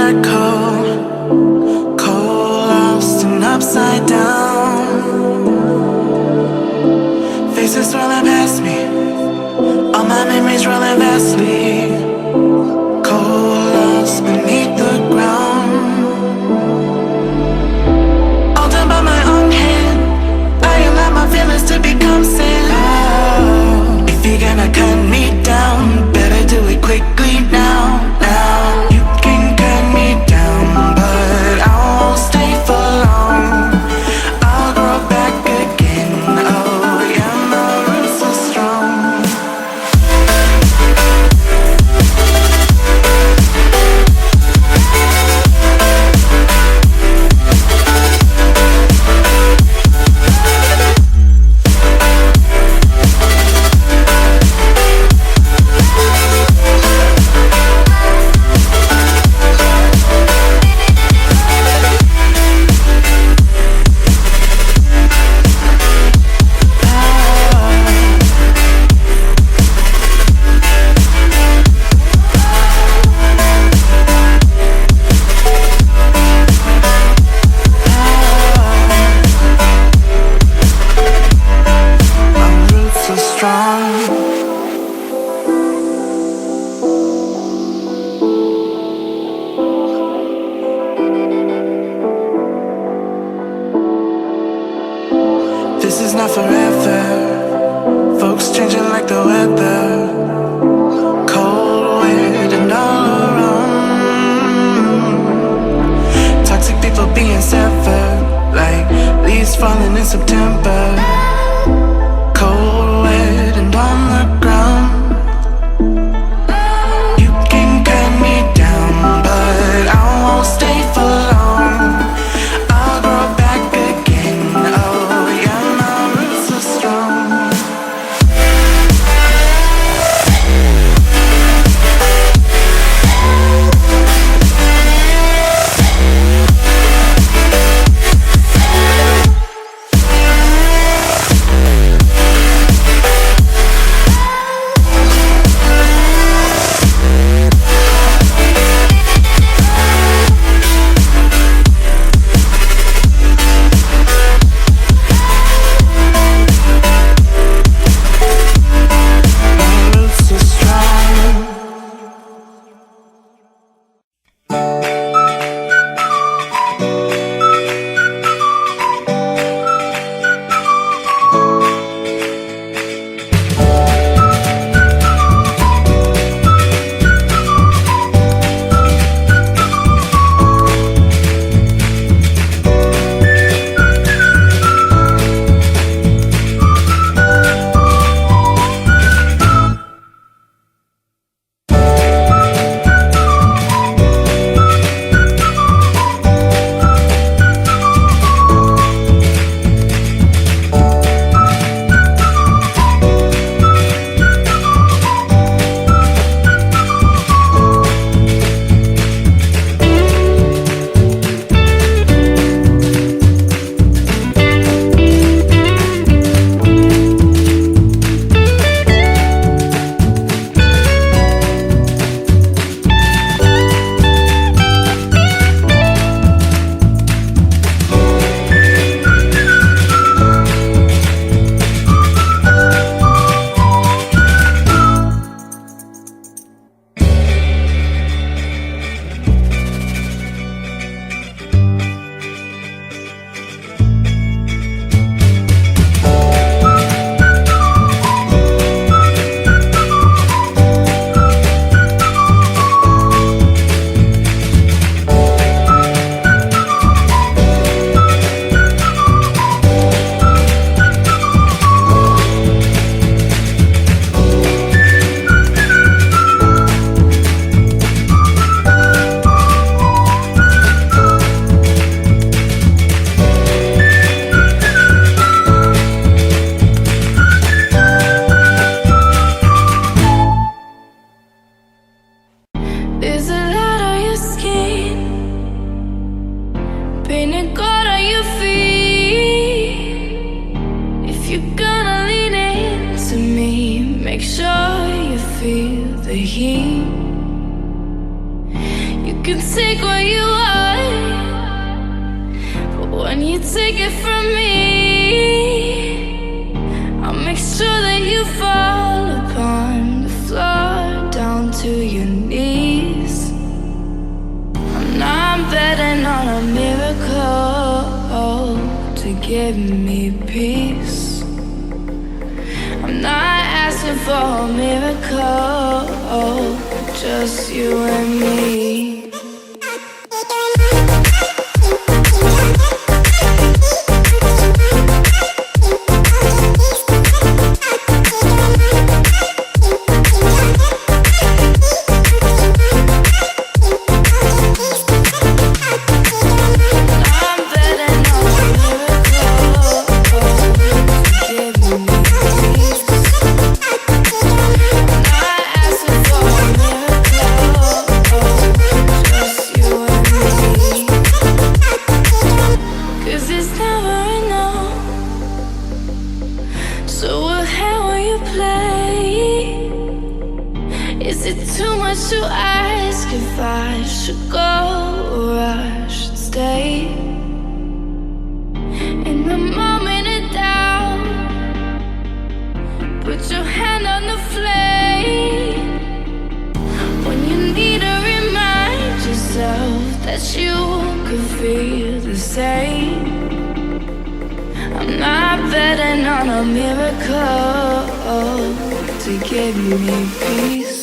black hole, cold, lost and upside down. Faces swirling past me, all my memories rolling vastly. Cold, lost beneath the ground. All done by my own hand, I allow my feelings to become sand. Oh, if you're gonna cut me down, better do it quickly now. You can cut me down, but I won't stay for long. I'll grow back again. Oh yeah, my roots are strong. This is not forever. Folks changing like the weather. Cold, weird, and all around. Toxic people being severed, like leaves falling in September. Cold, weird, and on the ground. You can cut me down, but I won't stay for long. I'll grow back again. Oh yeah, my roots are strong. Make sure you feel the heat. You can take what you want, but when you take it from me, I'll make sure that you fall upon the floor, down to your knees. I'm not betting on a miracle to give me peace. I'm not asking for a miracle, just you and me. Is it too much to ask if I should go or I should stay? In the moment of doubt, put your hand on the flame. When you need to remind yourself that you can feel the same. I'm not betting on a miracle to give me peace.